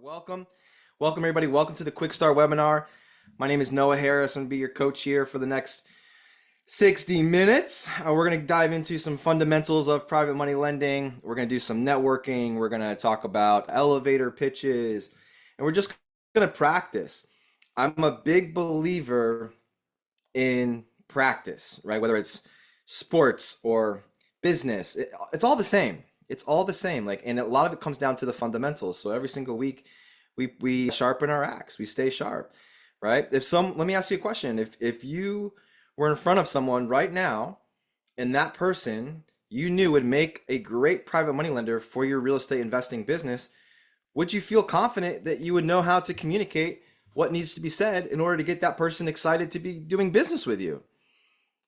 Welcome. Welcome, everybody. Welcome to the Quickstart webinar. My name is Noah Harris. I'm going to be your coach here for the next 60 minutes. We're going to dive into some fundamentals of private money lending. We're going to do some networking. We're going to talk about elevator pitches, and we're just going to practice. I'm a big believer in practice, right? Whether it's sports or business, it's all the same. It's all the same. Like, and a lot of it comes down to the fundamentals. So every single week, we sharpen our axe. We stay sharp, right? Let me ask you a question. If you were in front of someone right now, and that person you knew would make a great private money lender for your real estate investing business, would you feel confident that you would know how to communicate what needs to be said in order to get that person excited to be doing business with you,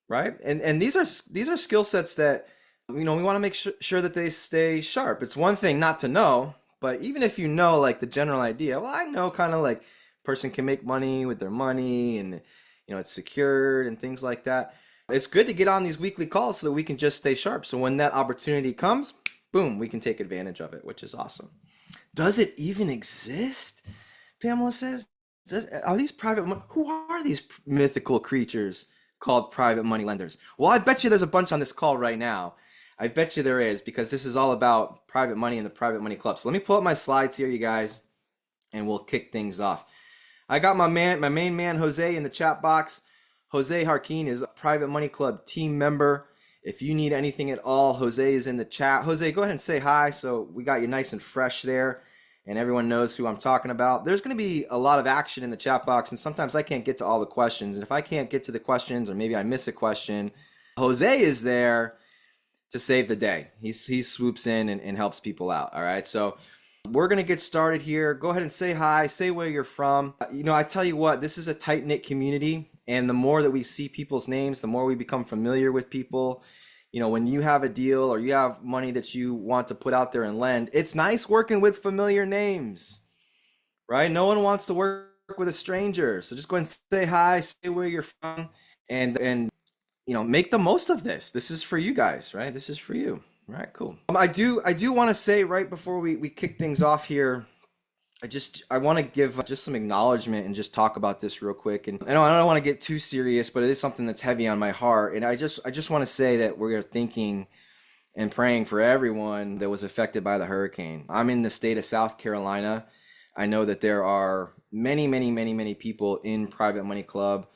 right? And these are skill sets that we want to make sure that they stay sharp. It's one thing not to know, but even if you know like the general idea, well, I know kind of like person can make money with their money and it's secured and things like that. It's good to get on these weekly calls so that we can just stay sharp. So when that opportunity comes, boom, we can take advantage of it, which is awesome. Does it even exist? Pamela says, are these who are these mythical creatures called private money lenders? Well, I bet you there's a bunch on this call right now. I bet you there is, because this is all about private money and the private money club. So let me pull up my slides here, you guys, and we'll kick things off. I got my main man, Jose, in the chat box. Jose Harkin is a private money club team member. If you need anything at all, Jose is in the chat. Jose, go ahead and say hi. So we got you nice and fresh there, and everyone knows who I'm talking about. There's going to be a lot of action in the chat box, and sometimes I can't get to all the questions. And if I can't get to the questions, or maybe I miss a question, Jose is there to save the day. He swoops in and helps people out. All right, so we're gonna get started here. Go ahead and say hi, say where you're from. I tell you what, this is a tight-knit community, and the more that we see people's names, the more we become familiar with people. When you have a deal or you have money that you want to put out there and lend, it's nice working with familiar names, right? No one wants to work with a stranger. So just go ahead and say hi, say where you're from, and make the most of this. This is for you guys, right? This is for you. All right, cool. I do want to say right before we kick things off here, I want to give just some acknowledgement and just talk about this real quick. And I don't want to get too serious, but it is something that's heavy on my heart. And I just want to say that we're thinking and praying for everyone that was affected by the hurricane. I'm in the state of South Carolina. I know that there are many people in Private Money Club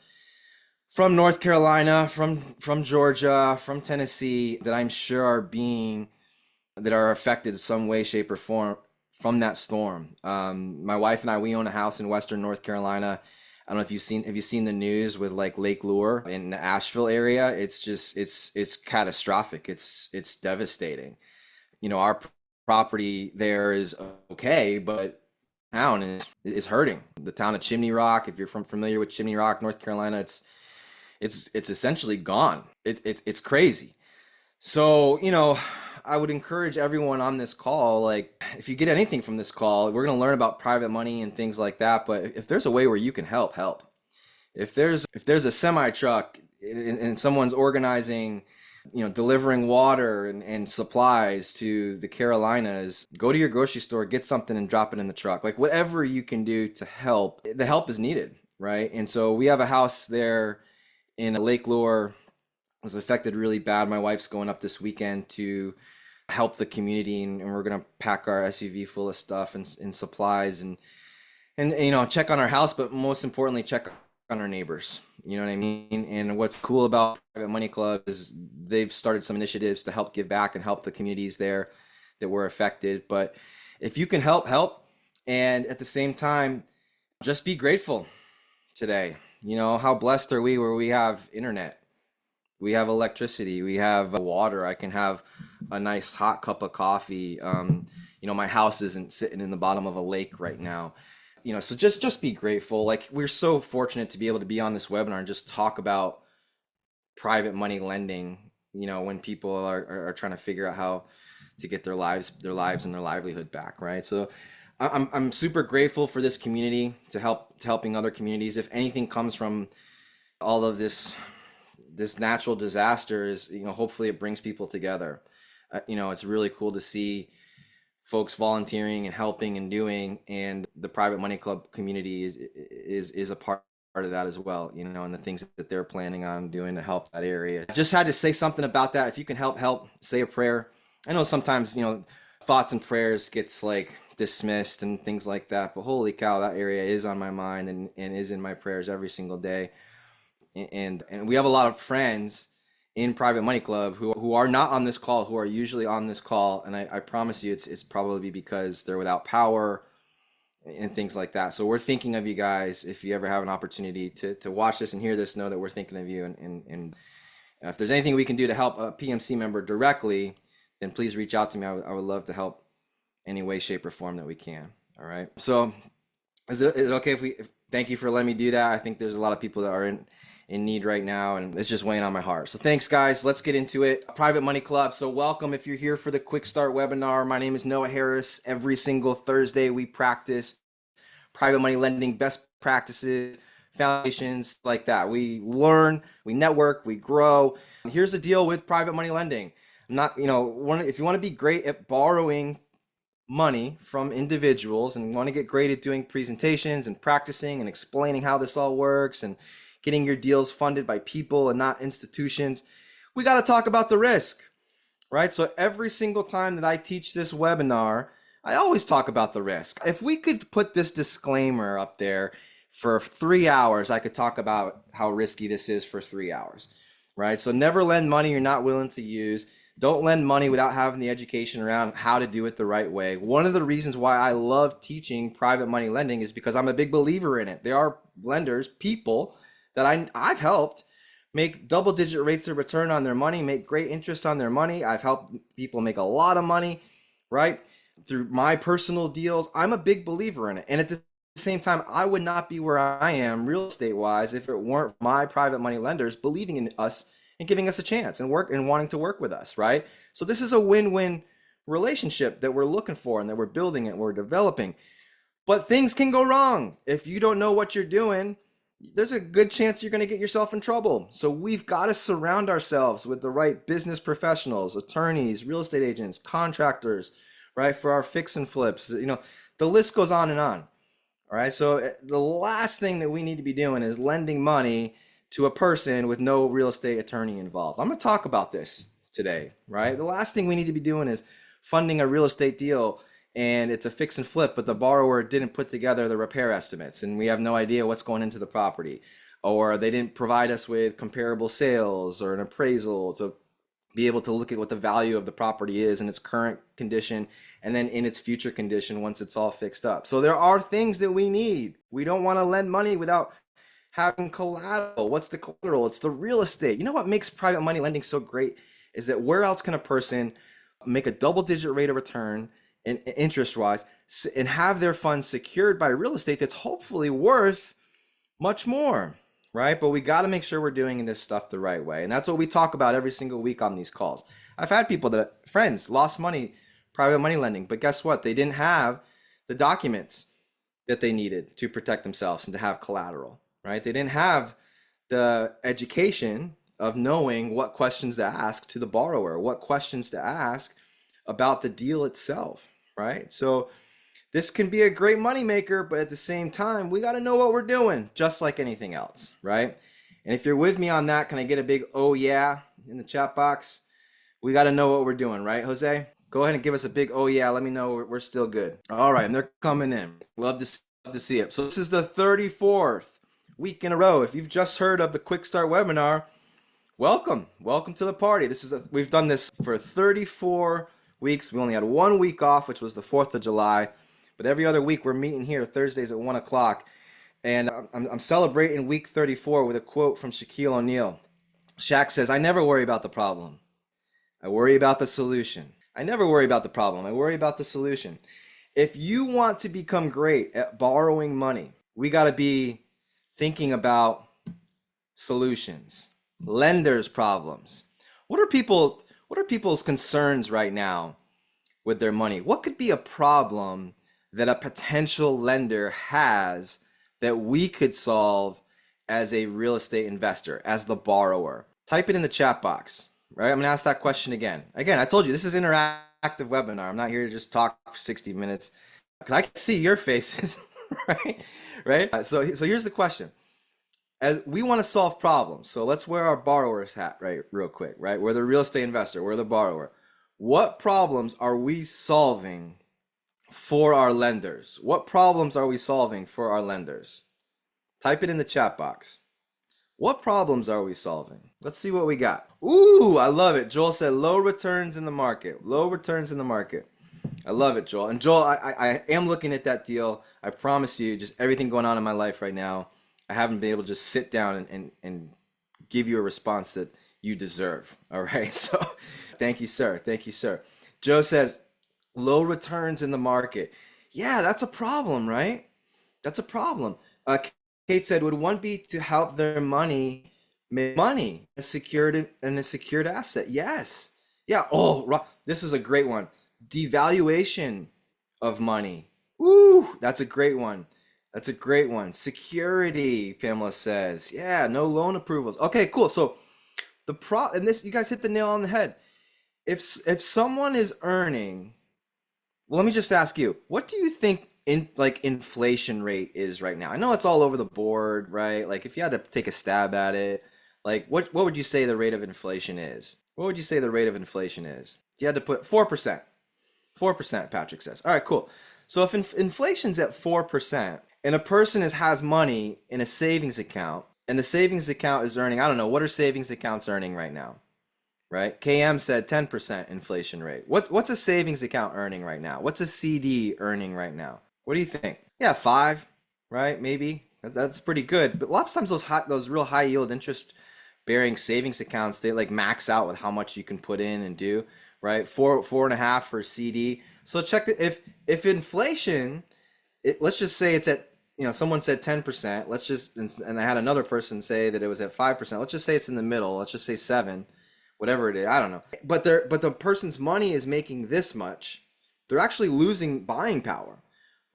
from North Carolina, from Georgia, from Tennessee, that I'm sure are affected in some way, shape, or form from that storm. My wife and I, we own a house in Western North Carolina. I don't know if have you seen the news with like Lake Lure in the Asheville area? It's catastrophic. It's devastating. Our property there is okay, but town is hurting. The town of Chimney Rock, if you're familiar with Chimney Rock, North Carolina, it's essentially gone. It's crazy. So, I would encourage everyone on this call, like if you get anything from this call, we're going to learn about private money and things like that. But if there's a way where you can help. If there's a semi truck and someone's organizing, delivering water and supplies to the Carolinas, go to your grocery store, get something and drop it in the truck. Like whatever you can do to help, the help is needed, right? And so we have a house there in Lake Lure, was affected really bad. My wife's going up this weekend to help the community, and we're going to pack our SUV full of stuff and supplies and check on our house, but most importantly, check on our neighbors. You know what I mean? And what's cool about Private Money Club is they've started some initiatives to help give back and help the communities there that were affected. But if you can help, and at the same time, just be grateful today. How blessed are we where we have internet, we have electricity, we have water. I can have a nice hot cup of coffee. My house isn't sitting in the bottom of a lake right now. So just be grateful. Like, we're so fortunate to be able to be on this webinar and just talk about private money lending, when people are trying to figure out how to get their lives and their livelihood back, right? So I'm super grateful for this community to helping other communities. If anything comes from all of this natural disaster is, hopefully it brings people together. It's really cool to see folks volunteering and helping and doing, and the private money club community is a part of that as well, and the things that they're planning on doing to help that area. I just had to say something about that. If you can help, say a prayer. I know sometimes, thoughts and prayers gets like dismissed and things like that, but holy cow, that area is on my mind and is in my prayers every single day. And we have a lot of friends in Private Money Club who are not on this call, who are usually on this call, and I promise you it's probably because they're without power and things like that. So we're thinking of you guys. If you ever have an opportunity to watch this and hear this, know that we're thinking of you, and if there's anything we can do to help a PMC member directly, then please reach out to me. I would love to help any way, shape, or form that we can. All right. So is it okay if thank you for letting me do that. I think there's a lot of people that are in need right now, and it's just weighing on my heart. So thanks, guys. Let's get into it. Private Money Club. So welcome if you're here for the Quickstart webinar. My name is Noah Harris. Every single Thursday, we practice private money lending best practices, foundations like that. We learn, we network, we grow. Here's the deal with private money lending. If you want to be great at borrowing money from individuals and want to get great at doing presentations and practicing and explaining how this all works and getting your deals funded by people and not institutions, we got to talk about the risk, right? So every single time that I teach this webinar, I always talk about the risk. If we could put this disclaimer up there for 3 hours, I could talk about how risky this is for 3 hours, right? So never lend money you're not willing to use. Don't lend money without having the education around how to do it the right way. One of the reasons why I love teaching private money lending is because I'm a big believer in it. There are lenders, people that I've helped make double-digit rates of return on their money, make great interest on their money. I've helped people make a lot of money, right? Through my personal deals. I'm a big believer in it. And at the same time, I would not be where I am real estate-wise if it weren't my private money lenders believing in us and giving us a chance and wanting to work with us, right? So this is a win-win relationship that we're looking for and that we're building and we're developing. But things can go wrong. If you don't know what you're doing, there's a good chance you're going to get yourself in trouble. So we've got to surround ourselves with the right business professionals, attorneys, real estate agents, contractors, right? For our fix and flips, the list goes on and on. All right. So the last thing that we need to be doing is lending money to a person with no real estate attorney involved. I'm going to talk about this today, right? The last thing we need to be doing is funding a real estate deal and it's a fix and flip, but the borrower didn't put together the repair estimates and we have no idea what's going into the property, or they didn't provide us with comparable sales or an appraisal to be able to look at what the value of the property is in its current condition and then in its future condition once it's all fixed up. So there are things that we need. We don't want to lend money without having collateral. What's the collateral? It's the real estate. You know what makes private money lending so great is that where else can a person make a double-digit rate of return and interest-wise and have their funds secured by real estate that's hopefully worth much more, right? But we got to make sure we're doing this stuff the right way. And that's what we talk about every single week on these calls. I've had friends lost money, private money lending, but guess what? They didn't have the documents that they needed to protect themselves and to have collateral, right? They didn't have the education of knowing what questions to ask to the borrower, what questions to ask about the deal itself, right? So this can be a great moneymaker, but at the same time, we got to know what we're doing, just like anything else, right? And if you're with me on that, can I get a big oh yeah in the chat box? We got to know what we're doing, right, Jose? Go ahead and give us a big oh yeah. Let me know we're still good. All right, and they're coming in. Love to see it. So this is the 34th week in a row. If you've just heard of the Quickstart webinar, welcome to the party. We've done this for 34 weeks. We only had 1 week off, which was the 4th of July. But every other week we're meeting here Thursdays at 1 o'clock. And I'm celebrating week 34 with a quote from Shaquille O'Neal. Shaq says, "I never worry about the problem. I worry about the solution." I never worry about the problem. I worry about the solution. If you want to become great at borrowing money, we got to be thinking about solutions, lenders' problems. What are people's concerns right now with their money? What could be a problem that a potential lender has that we could solve as a real estate investor, as the borrower? Type it in the chat box, right? I'm gonna ask that question again. Again, I told you this is interactive. interactive webinar. I'm not here to just talk for 60 minutes because I can see your faces, right? Right? So here's the question. As we want to solve problems, so let's wear our borrower's hat, right, real quick, right? We're the real estate investor, we're the borrower. What problems are we solving for our lenders? What problems are we solving for our lenders? Type it in the chat box. What problems are we solving? Let's see what we got. Ooh, I love it. Joel said low returns in the market. Low returns in the market. I love it, Joel. And Joel, I am looking at that deal. I promise you, just everything going on in my life right now, I haven't been able to just sit down and give you a response that you deserve. All right. So thank you, sir. Thank you, sir. Joe says low returns in the market. Yeah, that's a problem, right? That's a problem. Kate said, would one be to help their money make money in a secured asset? Yes. Yeah. Oh, this is a great one. Devaluation of money. Ooh, that's a great one. That's a great one. Security, Pamela says. Yeah, no loan approvals. Okay, cool. So and this, you guys hit the nail on the head. If someone is earning, well, let me just ask you, what do you think inflation rate is right now? I know it's all over the board, right? Like if you had to take a stab at it, like what would you say the rate of inflation is? What would you say the rate of inflation is? If you had to put 4%. 4%, Patrick says. All right, cool. So if inflation's at 4% and a person has money in a savings account and the savings account is earning, I don't know, what are savings accounts earning right now? Right? KM said 10% inflation rate. What's a savings account earning right now? What's a CD earning right now? What do you think? Yeah, 5, right? Maybe. That's pretty good. But lots of times those real high yield interest bearing savings accounts, they like max out with how much you can put in and do, right? 4.5 for CD. So check if inflation, let's just say it's at, someone said 10%. Let's just, and I had another person say that it was at 5%. Let's just say it's in the middle. Let's just say 7, whatever it is. I don't know. But the person's money is making this much. They're actually losing buying power,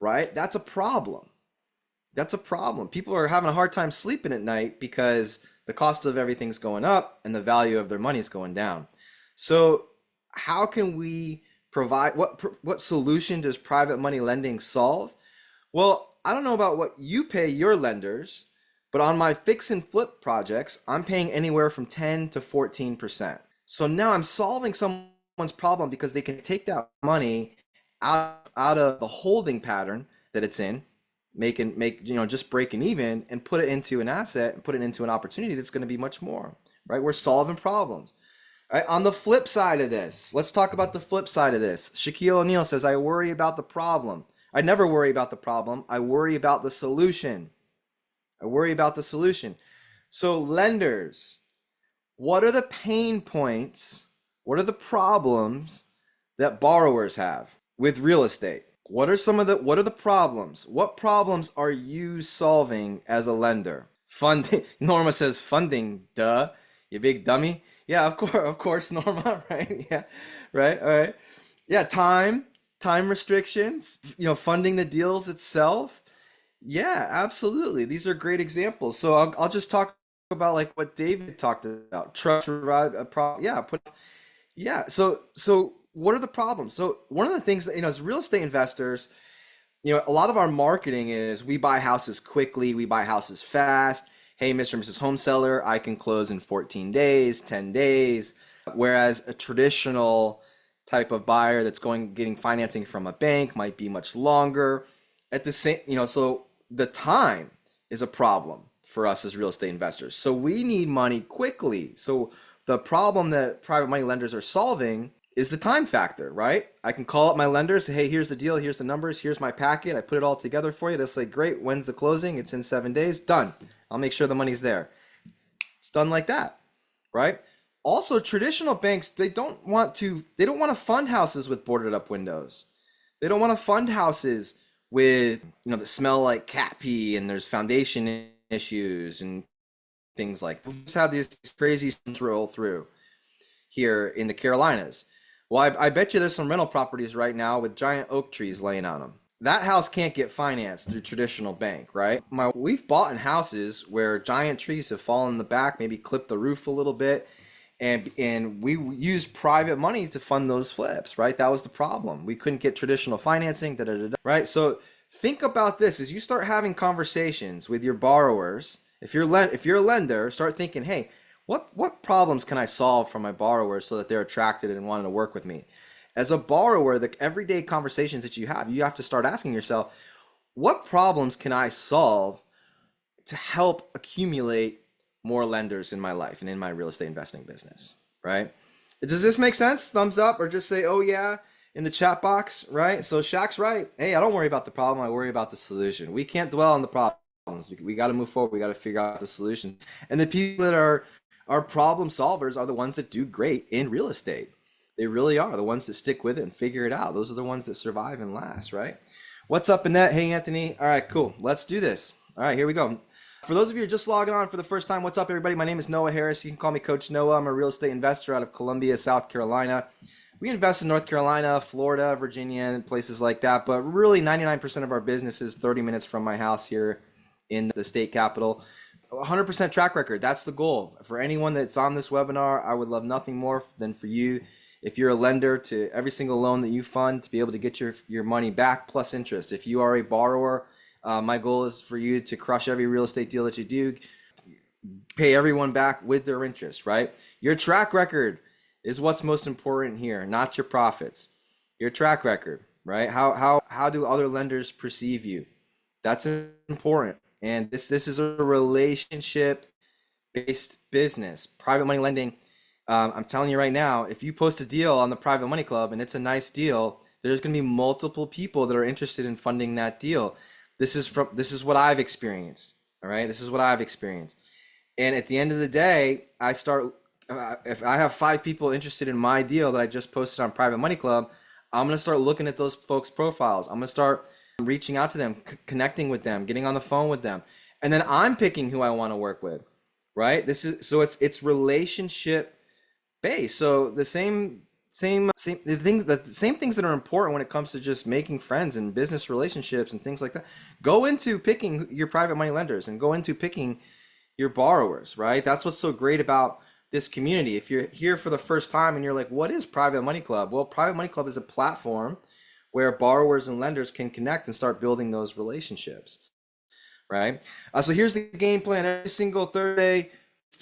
right? That's a problem. That's a problem. People are having a hard time sleeping at night because the cost of everything's going up and the value of their money is going down. So how can we provide, what solution does private money lending solve? Well, I don't know about what you pay your lenders, but on my fix and flip projects, I'm paying anywhere from 10 to 14%. So now I'm solving someone's problem because they can take that money out of the holding pattern that it's in, just breaking even, and put it into an asset and put it into an opportunity that's going to be much more, right? We're solving problems. All right, on the flip side of this, let's talk about the flip side of this. Shaquille O'Neal says, I worry about the problem. I never worry about the problem. I worry about the solution. I worry about the solution. So lenders, what are the pain points? What are the problems that borrowers have with real estate? What are the problems? What problems are you solving as a lender? Funding. Norma says funding, duh, you big dummy. Yeah, of course, Norma, right? Yeah, right, all right. Yeah, time restrictions, funding the deals itself. Yeah, absolutely. These are great examples. So I'll just talk about like what David talked about. Trust, yeah. So what are the problems? So one of the things that, as real estate investors, a lot of our marketing is we buy houses quickly, we buy houses fast. Hey, Mr. and Mrs. Home Seller, I can close in 14 days, 10 days. Whereas a traditional type of buyer that's getting financing from a bank might be much longer. At the same, so the time is a problem for us as real estate investors. So we need money quickly. So the problem that private money lenders are solving is the time factor, right? I can call up my lender, say, hey, here's the deal, here's the numbers, here's my packet. I put it all together for you. They'll say, great, when's the closing? It's in 7 days, done. I'll make sure the money's there. It's done like that, right? Also, traditional banks, they don't want to fund houses with boarded up windows. They don't want to fund houses with, that smell like cat pee and there's foundation issues and things like that. We just had these crazy storms roll through here in the Carolinas. Well, I bet you there's some rental properties right now with giant oak trees laying on them. That house can't get financed through traditional bank, right? We've bought in houses where giant trees have fallen in the back, maybe clipped the roof a little bit, and we used private money to fund those flips, right? That was the problem. We couldn't get traditional financing, right? So think about this as you start having conversations with your borrowers. If you're a lender, start thinking, hey, what problems can I solve for my borrowers so that they're attracted and wanting to work with me? As a borrower, the everyday conversations that you have to start asking yourself, what problems can I solve to help accumulate more lenders in my life and in my real estate investing business, right? Does this make sense? Thumbs up, or just say, oh yeah, in the chat box, right? So Shaq's right. Hey, I don't worry about the problem. I worry about the solution. We can't dwell on the problems. We got to move forward. We got to figure out the solution. And the people that are problem solvers are the ones that do great in real estate. They really are the ones that stick with it and figure it out. Those are the ones that survive and last, right? What's up, Annette? Hey, Anthony. All right, cool. Let's do this. All right, here we go. For those of you who are just logging on for the first time, what's up, everybody? My name is Noah Harris. You can call me Coach Noah. I'm a real estate investor out of Columbia, South Carolina. We invest in North Carolina, Florida, Virginia, and places like that. But really, 99% of our business is 30 minutes from my house here in the state capital. 100% track record. That's the goal. For anyone that's on this webinar, I would love nothing more than for you, if you're a lender, to every single loan that you fund, to be able to get your money back plus interest. If you are a borrower, my goal is for you to crush every real estate deal that you do, pay everyone back with their interest, right? Your track record is what's most important here, not your profits. Your track record, right? How do other lenders perceive you? That's important. And this is a relationship-based business. Private money lending, I'm telling you right now, if you post a deal on the Private Money Club and it's a nice deal, there's going to be multiple people that are interested in funding that deal. This is what I've experienced. All right, this is what I've experienced. And at the end of the day, I start, if I have 5 people interested in my deal that I just posted on Private Money Club, I'm going to start looking at those folks' profiles. I'm going to start reaching out to them, connecting with them, getting on the phone with them. And then I'm picking who I want to work with, right? It's relationship based. So the same things that are important when it comes to just making friends and business relationships and things like that go into picking your private money lenders and go into picking your borrowers, right? That's what's so great about this community. If you're here for the first time and you're like, what is Private Money Club? Well, Private Money Club is a platform where borrowers and lenders can connect and start building those relationships, right? So here's the game plan. Every single Thursday,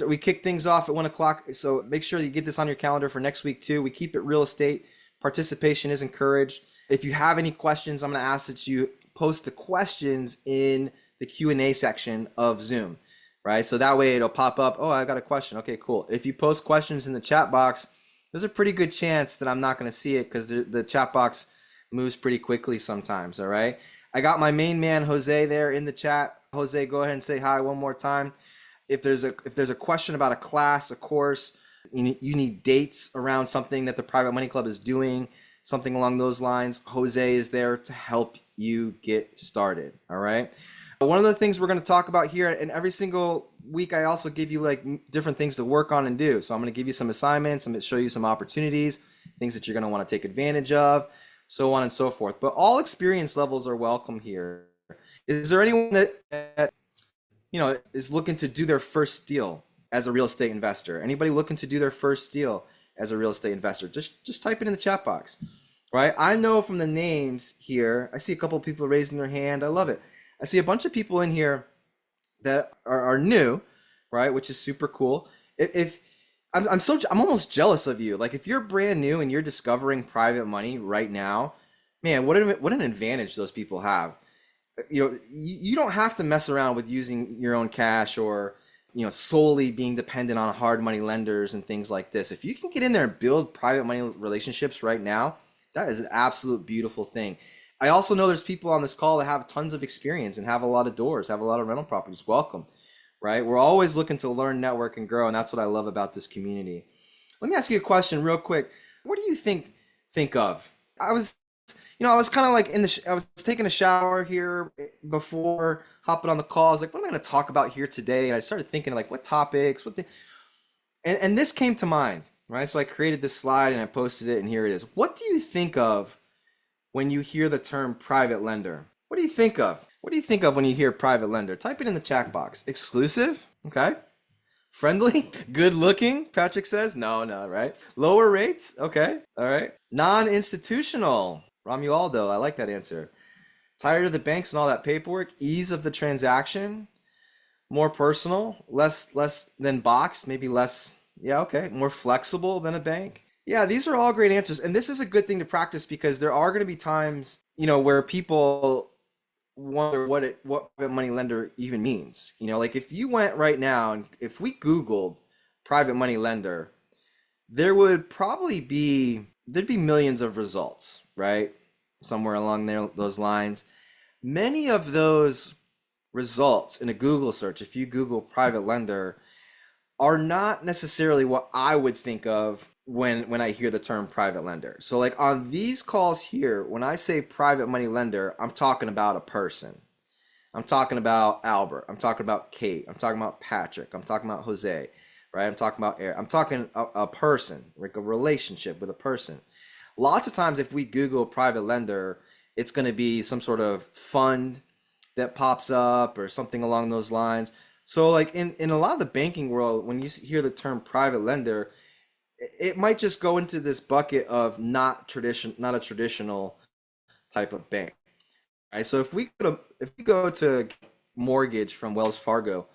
we kick things off at 1 o'clock. So make sure that you get this on your calendar for next week too. We keep it real estate. Participation is encouraged. If you have any questions, I'm going to ask that you post the questions in the Q&A section of Zoom, right? So that way it'll pop up. Oh, I got a question. Okay, cool. If you post questions in the chat box, there's a pretty good chance that I'm not going to see it because the chat box moves pretty quickly sometimes. All right. I got my main man, Jose, there in the chat. Jose, go ahead and say hi one more time. If there's a question about a class, a course, you need dates around something that the Private Money Club is doing, something along those lines, Jose is there to help you get started. All right. One of the things we're going to talk about here, and every single week I also give you like different things to work on and do. So I'm going to give you some assignments. I'm going to show you some opportunities, things that you're going to want to take advantage of, so on and so forth. But all experience levels are welcome here. Is there anyone that is looking to do their first deal as a real estate investor? Anybody looking to do their first deal as a real estate investor? Just type it in the chat box, right? I know from the names here, I see a couple of people raising their hand. I love it. I see a bunch of people in here that are new, right? Which is super cool. If I'm almost jealous of you. Like if you're brand new and you're discovering private money right now, man, what an advantage those people have. You don't have to mess around with using your own cash or solely being dependent on hard money lenders and things like this. If you can get in there and build private money relationships right now, that is an absolute beautiful thing. I also know there's people on this call that have tons of experience and have a lot of doors, have a lot of rental properties. Welcome, right? We're always looking to learn, network, and grow, and that's what I love about this community. Let me ask you a question real quick. What do you think of? I was kind of like I was taking a shower here before hopping on the call. I was like, what am I going to talk about here today? And I started thinking like, what topics, and this came to mind, right? So I created this slide and I posted it, and here it is. What do you think of when you hear the term private lender? What do you think of? What do you think of when you hear private lender? Type it in the chat box. Exclusive? Okay. Friendly? Good looking? Patrick says. No, no, right? Lower rates? Okay. All right. Non-institutional. Romualdo, I like that answer. Tired of the banks and all that paperwork? Ease of the transaction? More personal? Less than boxed? Maybe less. Yeah, okay. More flexible than a bank? Yeah, these are all great answers. And this is a good thing to practice because there are going to be times, where people wonder what private money lender even means. Like if you went right now and if we Googled private money lender, there'd be millions of results, right? Somewhere along those lines. Many of those results in a Google search, if you Google private lender, are not necessarily what I would think of when I hear the term private lender. So like on these calls here, when I say private money lender, I'm talking about a person. I'm talking about Albert. I'm talking about Kate. I'm talking about Patrick. I'm talking about Jose, right? I'm talking about Eric. I'm talking a person, like a relationship with a person. Lots of times if we Google private lender, it's going to be some sort of fund that pops up or something along those lines. So like in a lot of the banking world, when you hear the term private lender, it might just go into this bucket of not a traditional type of bank. Right? So if we go to mortgage from Wells Fargo,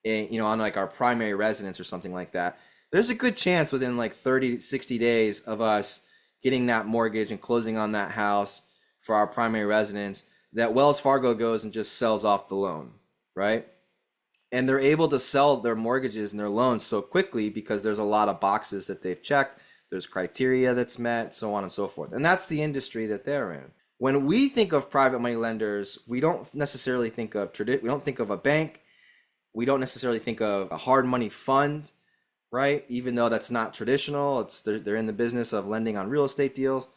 and on like our primary residence or something like that, there's a good chance within like 30 60 days of us getting that mortgage and closing on that house for our primary residence that Wells Fargo goes and just sells off the loan, right? And they're able to sell their mortgages and their loans so quickly because there's a lot of boxes that they've checked, there's criteria that's met, so on and so forth. And that's the industry that they're in. When we think of private money lenders, we don't necessarily think of we don't think of a bank, we don't necessarily think of a hard money fund, right? Even though that's not traditional, they're in the business of lending on real estate deals.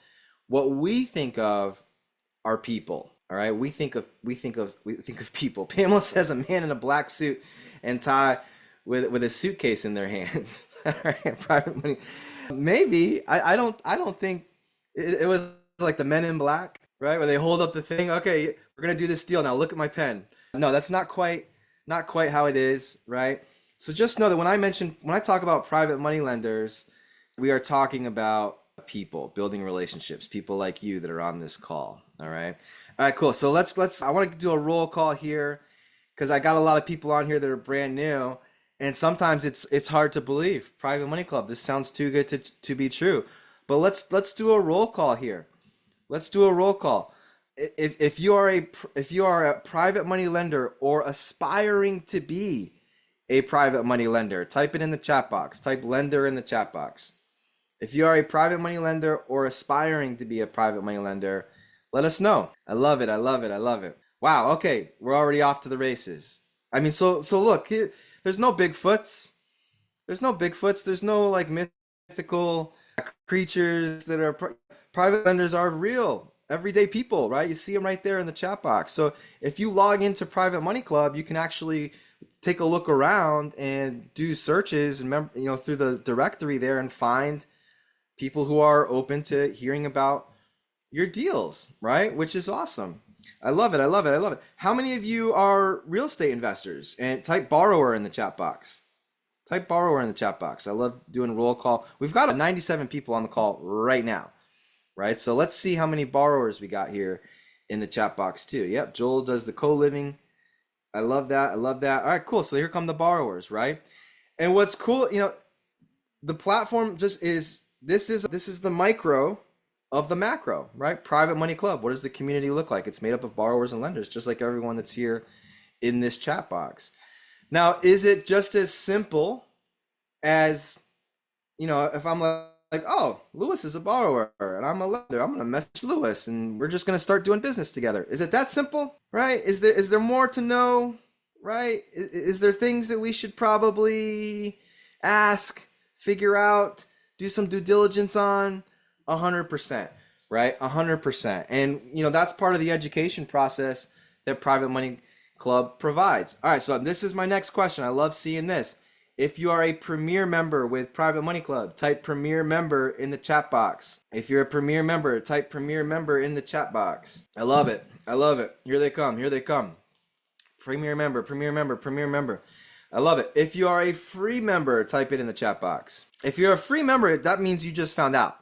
What we think of are people. All right, we think of people. Pamela says a man in a black suit and tie with a suitcase in their hand. All right, private money. Maybe I don't think it was like the Men in Black, right? Where they hold up the thing. Okay, we're gonna do this deal now. Look at my pen. No, that's not quite how it is, right? So just know that when I talk about private money lenders, we are talking about people building relationships, people like you that are on this call. All right. All right, cool. So I want to do a roll call here because I got a lot of people on here that are brand new, and sometimes it's hard to believe. Private Money Club, this sounds too good to be true. But let's do a roll call here. Let's do a roll call. If you are a private money lender or aspiring to be a private money lender, type it in the chat box. Type lender in the chat box. If you are a private money lender or aspiring to be a private money lender, let us know. I love it. I love it. I love it. Wow. Okay. We're already off to the races. I mean, so look here, there's no Bigfoots. There's no Bigfoots. There's no like mythical creatures that are private lenders are real everyday people, right? You see them right there in the chat box. So if you log into Private Money Club, you can actually take a look around and do searches and through the directory there and find people who are open to hearing about your deals, right? Which is awesome. I love it. I love it. I love it. How many of you are real estate investors? And type borrower in the chat box. Type borrower in the chat box. I love doing roll call. We've got 97 people on the call right now, right? So let's see how many borrowers we got here in the chat box too. Yep, Joel does the co-living. I love that. I love that. All right, cool. So here come the borrowers, right? And what's cool, the platform this is the micro of the macro, right? Private Money Club. What does the community look like? It's made up of borrowers and lenders, just like everyone that's here in this chat box. Now, is it just as simple as, if I'm like, oh, Lewis is a borrower and I'm a lender, I'm gonna message Lewis and we're just gonna start doing business together. Is it that simple, right? Is there more to know, right? Is there things that we should probably ask, figure out, do some due diligence on? 100%, right? 100%. And that's part of the education process that Private Money Club provides. All right, so this is my next question. I love seeing this. If you are a premier member with Private Money Club, type premier member in the chat box. If you're a premier member, type premier member in the chat box. I love it. I love it. Here they come. Here they come. Premier member, premier member, premier member. I love it. If you are a free member, type it in the chat box. If you're a free member, that means you just found out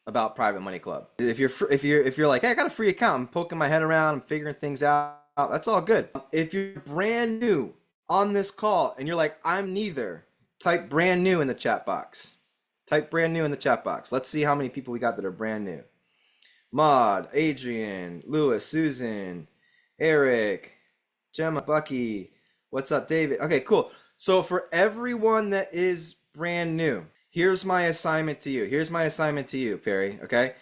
about Private Money Club. If you're like, hey, I got a free account, I'm poking my head around, I'm figuring things out, that's all good. If you're brand new on this call and you're like, I'm neither, type brand new in the chat box. Type brand new in the chat box. Let's see how many people we got that are brand new. Maud, Adrian, Lewis, Susan, Eric, Gemma, Bucky. What's up, David? Okay, cool. So for everyone that is brand new, here's my assignment to you. Here's my assignment to you, Perry, okay?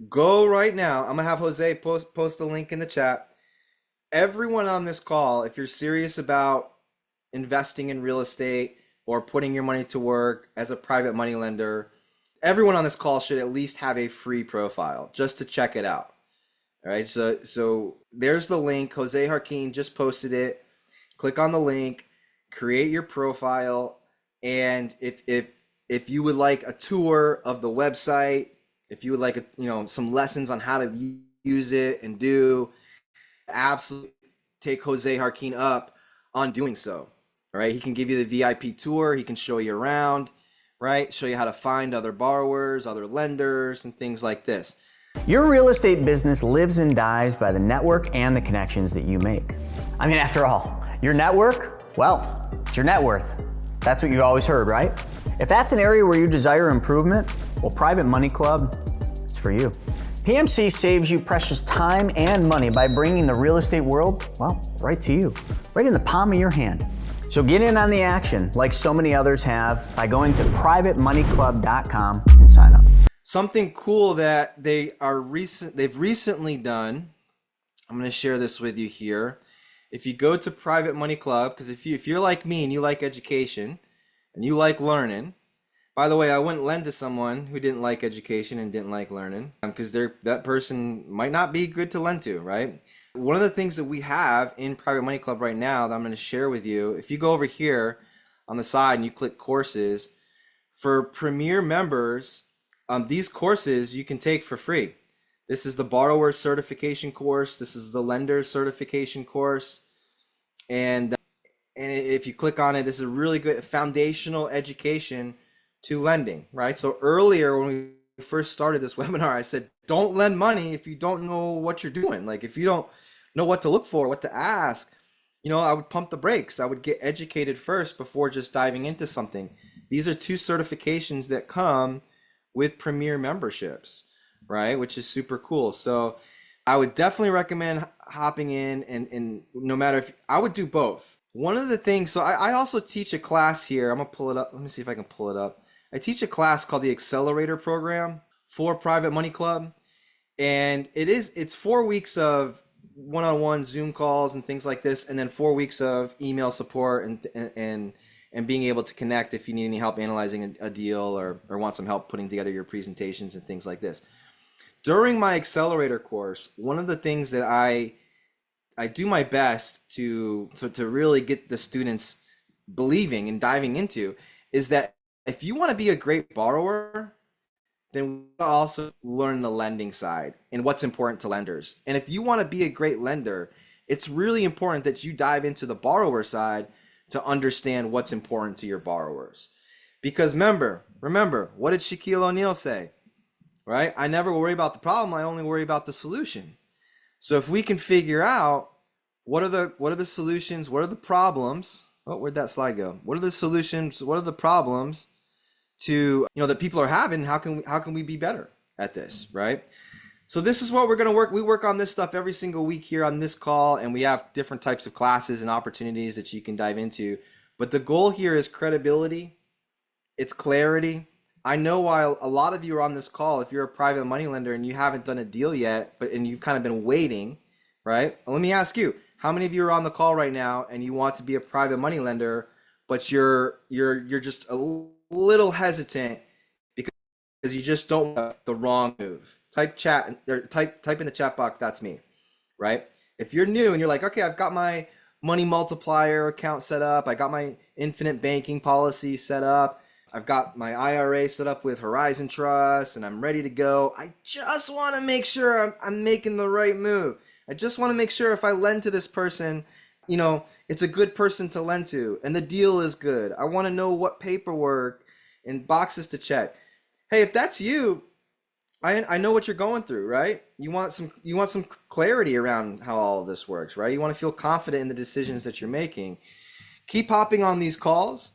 Go right now. I'm going to have Jose post a link in the chat. Everyone on this call, if you're serious about investing in real estate or putting your money to work as a private money lender, everyone on this call should at least have a free profile just to check it out. All right, so there's the link. Jose Harkin just posted it. Click on the link, create your profile, and if you would like a tour of the website, if you would like some lessons on how to use it and do, absolutely take Jose Harkin up on doing so. All right, he can give you the VIP tour. He can show you around, right? Show you how to find other borrowers, other lenders, and things like this. Your real estate business lives and dies by the network and the connections that you make. I mean, after all, your network, well, it's your net worth. That's what you always heard, right? If that's an area where you desire improvement, well, Private Money Club, it's for you. PMC saves you precious time and money by bringing the real estate world, well, right to you, right in the palm of your hand. So get in on the action like so many others have by going to privatemoneyclub.com and sign up. Something cool that they've recently done, I'm going to share this with you here. If you go to Private Money Club, because if you're like me and you like education and you like learning, by the way, I wouldn't lend to someone who didn't like education and didn't like learning, because that person might not be good to lend to, right? One of the things that we have in Private Money Club right now that I'm going to share with you, if you go over here on the side and you click courses, for Premier members, these courses you can take for free. This is the borrower certification course. This is the lender certification course. And if you click on it, this is a really good foundational education to lending, right? So earlier when we first started this webinar, I said, don't lend money if you don't know what you're doing. Like if you don't know what to look for, what to ask, I would pump the brakes. I would get educated first before just diving into something. These are 2 certifications that come with Premier memberships, right? Which is super cool. So I would definitely recommend hopping in and no matter if I would do both. One of the things, so I also teach a class here. I'm gonna pull it up. Let me see if I can pull it up. I teach a class called the Accelerator Program for Private Money Club. And it's 4 weeks of one-on-one Zoom calls and things like this, and then 4 weeks of email support and being able to connect if you need any help analyzing a deal or want some help putting together your presentations and things like this. During my accelerator course, one of the things that I do my best to really get the students believing and diving into is that if you want to be a great borrower, then we also learn the lending side and what's important to lenders. And if you want to be a great lender, it's really important that you dive into the borrower side to understand what's important to your borrowers. Because remember, what did Shaquille O'Neal say? Right? I never worry about the problem, I only worry about the solution. So if we can figure out what are the solutions, what are the problems? Oh, where'd that slide go? What are the solutions? What are the problems to that people are having? How can we be better at this, right? So this is what we're going to work. We work on this stuff every single week here on this call, and we have different types of classes and opportunities that you can dive into. But the goal here is credibility. It's clarity. I know while a lot of you are on this call, if you're a private money lender and you haven't done a deal yet, and you've kind of been waiting, right? Well, let me ask you, how many of you are on the call right now and you want to be a private money lender, but you're just a little hesitant because you just don't want the wrong move? Type in the chat box, that's me, right? If you're new and you're like, okay, I've got my money multiplier account set up, I got my infinite banking policy set up, I've got my IRA set up with Horizon Trust, and I'm ready to go. I just want to make sure I'm making the right move. I just want to make sure if I lend to this person, it's a good person to lend to and the deal is good. I want to know what paperwork and boxes to check. Hey, if that's you, I know what you're going through, right? You want some clarity around how all of this works, right? You want to feel confident in the decisions that you're making. Keep hopping on these calls.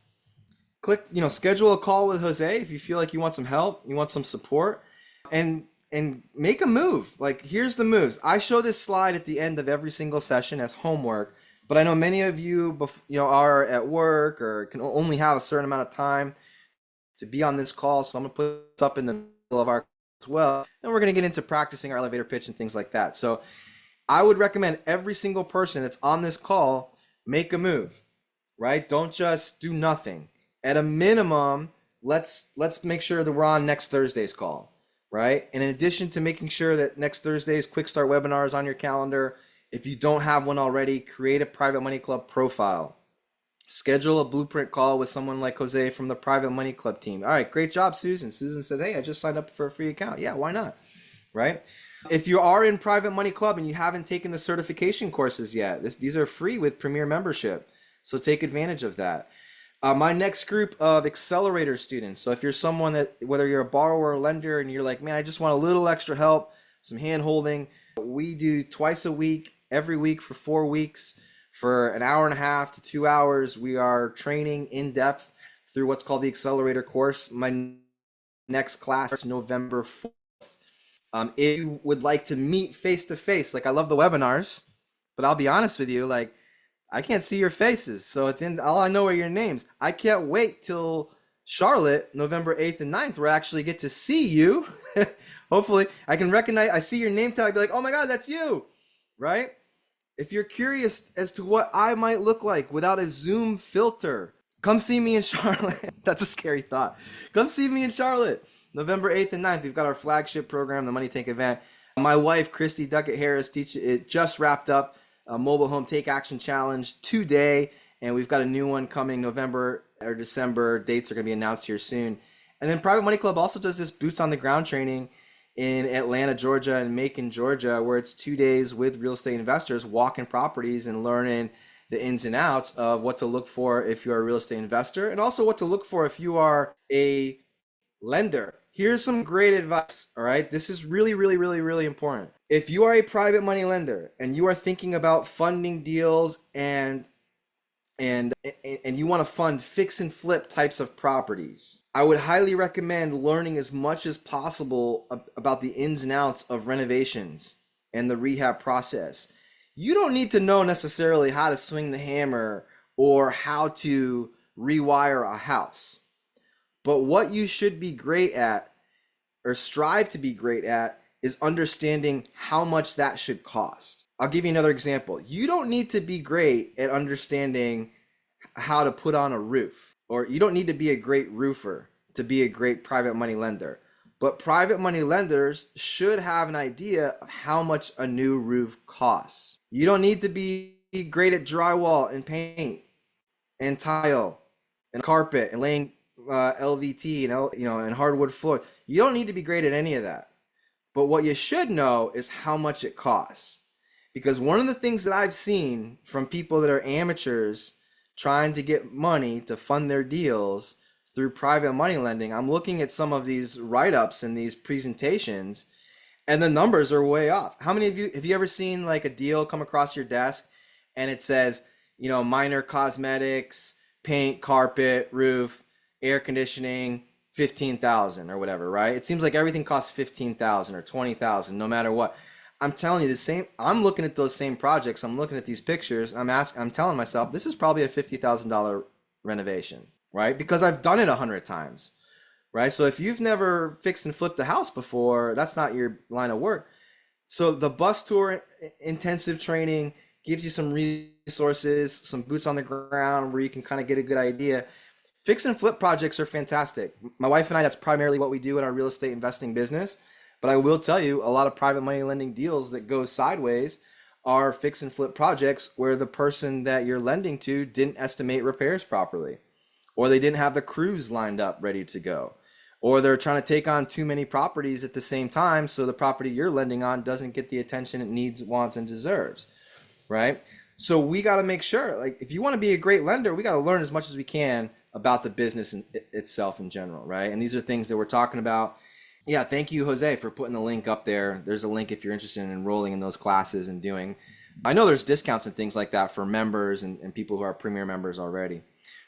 Schedule a call with Jose if you feel like you want some help, you want some support, and make a move. Like, here's the moves. I show this slide at the end of every single session as homework, but I know many of you, are at work or can only have a certain amount of time to be on this call. So I'm gonna put this up in the middle of our as well, and we're gonna get into practicing our elevator pitch and things like that. So I would recommend every single person that's on this call make a move, right? Don't just do nothing. At a minimum, let's make sure that we're on next Thursday's call, right? And in addition to making sure that next Thursday's Quickstart webinar is on your calendar, if you don't have one already, create a Private Money Club profile. Schedule a blueprint call with someone like Jose from the Private Money Club team. All right, great job, Susan. Susan said, hey, I just signed up for a free account. Yeah, why not, right? If you are in Private Money Club and you haven't taken the certification courses yet, these are free with Premier membership, so take advantage of that. My next group of accelerator students. So if you're someone that, whether you're a borrower or lender and you're like, man, I just want a little extra help, some hand holding, we do twice a week, every week for 4 weeks. For an hour and a half to 2 hours, we are training in depth through what's called the accelerator course. My next class starts November 4th. If you would like to meet face to face, like, I love the webinars, but I'll be honest with you, like, I can't see your faces. So at the end, all I know are your names. I can't wait till Charlotte, November 8th and 9th, where I actually get to see you. Hopefully I can recognize, I see your name tag, I'd be like, oh my God, that's you, right? If you're curious as to what I might look like without a Zoom filter, come see me in Charlotte. That's a scary thought. Come see me in Charlotte, November 8th and 9th. We've got our flagship program, the Money Tank event. My wife, Christy Duckett Harris, it just wrapped up a mobile home take action challenge today. And we've got a new one coming November or December. Dates are going to be announced here soon. And then Private Money Club also does this boots on the ground training in Atlanta, Georgia and Macon, Georgia, where it's 2 days with real estate investors, walking properties and learning the ins and outs of what to look for if you're a real estate investor, and also what to look for if you are a lender. Here's some great advice, all right? This is really, really, really, really important. If you are a private money lender and you are thinking about funding deals and you want to fund fix and flip types of properties, I would highly recommend learning as much as possible about the ins and outs of renovations and the rehab process. You don't need to know necessarily how to swing the hammer or how to rewire a house. But what you should be great at, or strive to be great at, is understanding how much that should cost. I'll give you another example. You don't need to be great at understanding how to put on a roof, or you don't need to be a great roofer to be a great private money lender. But private money lenders should have an idea of how much a new roof costs. You don't need to be great at drywall and paint and tile and carpet and laying LVT and hardwood floor. You don't need to be great at any of that. But what you should know is how much it costs. Because one of the things that I've seen from people that are amateurs trying to get money to fund their deals through private money lending, I'm looking at some of these write-ups and these presentations, and the numbers are way off. How many of you, have you ever seen like a deal come across your desk and it says, minor cosmetics, paint, carpet, roof, air conditioning, 15,000 or whatever, right? It seems like everything costs 15,000 or 20,000 no matter what. I'm telling you I'm looking at those same projects. I'm looking at these pictures. I'm telling myself, this is probably a $50,000 renovation, right? Because I've done it 100 times, right? So if you've never fixed and flipped a house before, that's not your line of work. So the bus tour intensive training gives you some resources, some boots on the ground where you can kind of get a good idea. Fix and flip projects are fantastic. My wife and I, that's primarily what we do in our real estate investing business. But I will tell you, a lot of private money lending deals that go sideways are fix and flip projects where the person that you're lending to didn't estimate repairs properly, or they didn't have the crews lined up ready to go, or they're trying to take on too many properties at the same time, so the property you're lending on doesn't get the attention it needs, wants, and deserves, right? So we got to make sure, like, if you want to be a great lender, we got to learn as much as we can about the business itself in general, right? And these are things that we're talking about. Yeah, thank you, Jose, for putting the link up there. There's a link if you're interested in enrolling in those classes and doing. I know there's discounts and things like that for members and people who are premier members already,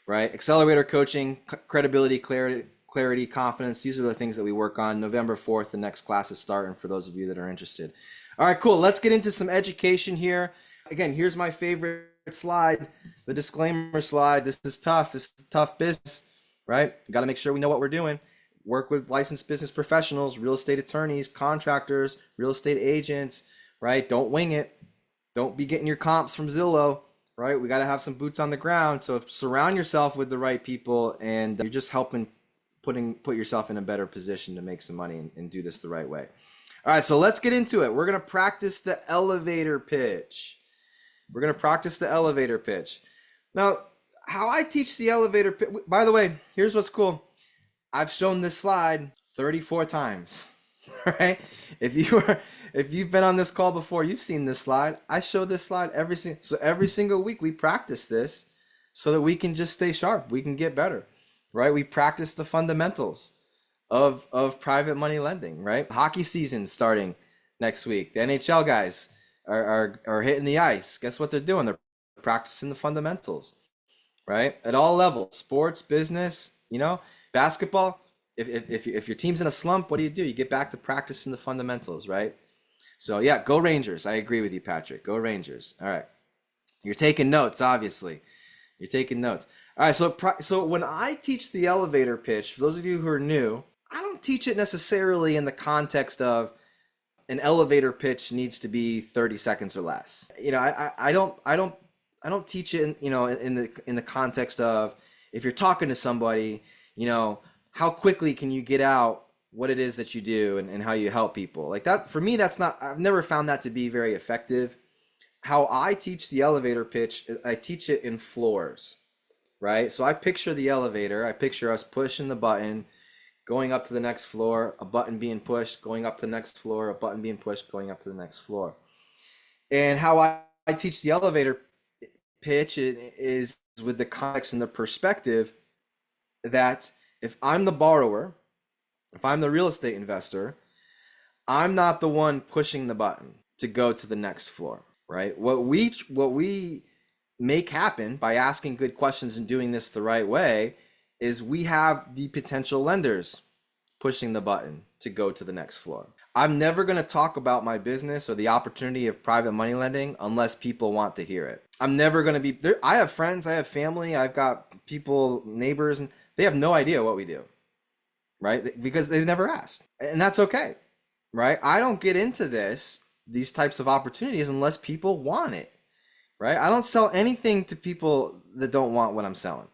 right? Accelerator coaching, credibility, clarity, confidence. These are the things that we work on. November 4th, the next class is starting for those of you that are interested. All right, cool. Let's get into some education here. Again, here's my favorite slide, the disclaimer slide. This is tough. This is tough business, right? Got to make sure we know what we're doing. Work with licensed business professionals, real estate attorneys, contractors, real estate agents, right? Don't wing it. Don't be getting your comps from Zillow, right? We got to have some boots on the ground. So surround yourself with the right people, and you're just helping put yourself in a better position to make some money and do this the right way. All right, so let's get into it. We're going to practice the elevator pitch. We're going to practice the elevator pitch. Now, how I teach the elevator pitch, by the way, here's what's cool. I've shown this slide 34 times, all right? If you've been on this call before, you've seen this slide. I show this slide every single week. We practice this so that we can just stay sharp. We can get better, right? We practice the fundamentals of private money lending, right? Hockey season starting next week. The NHL guys are hitting the ice. Guess what they're doing? They're practicing the fundamentals, right? At all levels, sports, business, basketball. If your team's in a slump, what do? You get back to practicing the fundamentals, right? So yeah, go Rangers. I agree with you, Patrick. Go Rangers. All right. You're taking notes, obviously. You're taking notes. All right, so when I teach the elevator pitch, for those of you who are new, I don't teach it necessarily in the context of an elevator pitch needs to be 30 seconds or less. I don't teach it in the context of, if you're talking to somebody, how quickly can you get out what it is that you do and how you help people. Like that, for me, I've never found that to be very effective. How I teach the elevator pitch, I teach it in floors, right? So I picture the elevator, I picture us pushing the button, going up to the next floor, a button being pushed, going up to the next floor, a button being pushed, going up to the next floor. And how I teach the elevator pitch is with the context and the perspective that if I'm the borrower, if I'm the real estate investor, I'm not the one pushing the button to go to the next floor, right? What we make happen by asking good questions and doing this the right way is we have the potential lenders pushing the button to go to the next floor. I'm never going to talk about my business or the opportunity of private money lending unless people want to hear it. I'm never going to be there. I have friends, I have family, I've got people, neighbors, and they have no idea what we do, right? Because they've never asked. And that's okay, right? I don't get into these types of opportunities unless people want it, right? I don't sell anything to people that don't want what I'm selling,